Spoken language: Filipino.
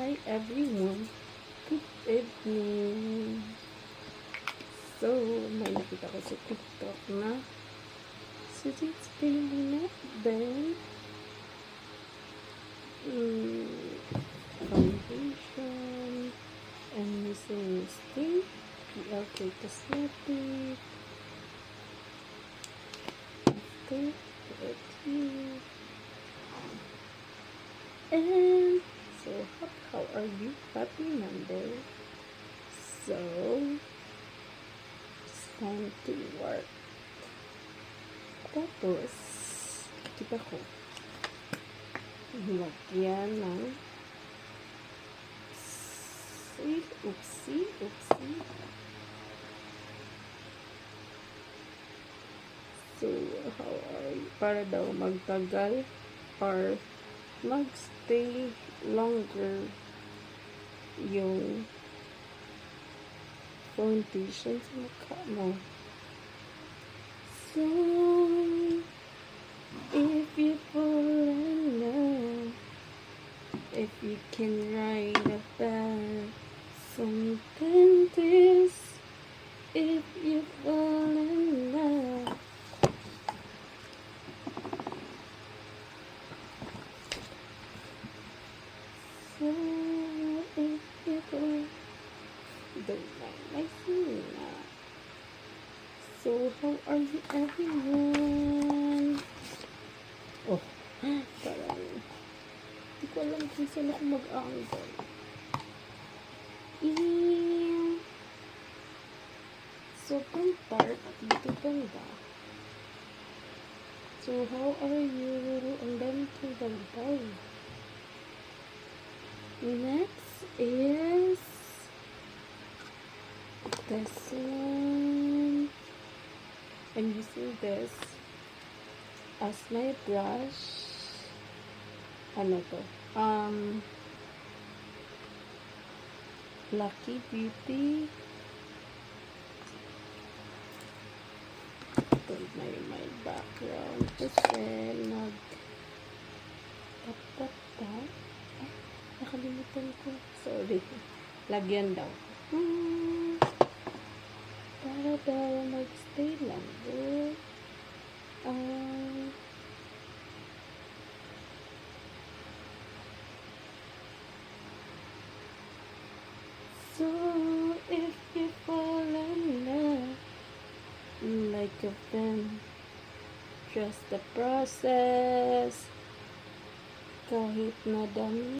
Hi everyone, good evening. So, may nakita ko sa TikTok na it's feeling not bad. Foundation and missing stick, PLK Cosmetic, after and so how are you? Happy Monday. So it's time to work. Tapos kita ko lagyan ng oopsie. So how are you? Para daw magtagal or magstay longer yung foundation sa mukha mo. So, if you fall in love, if you can write about something this, if you fall in love. So, if you fall, don't mind my singing now. So, how are you everyone? Oh, parang hindi ko alam kung saan ako mag-angle. Sobrang dark dito banda. So, how are you? Ang dami kong bantay. Next is this one. I'm using this as my brush. Ano to? Lucky Beauty. Ito my background kasi nakalimutan ko. Sorry. Lagyan daw. Para daw magstay lang. So, if you fall in love, like a friend, trust the process. Kahit madami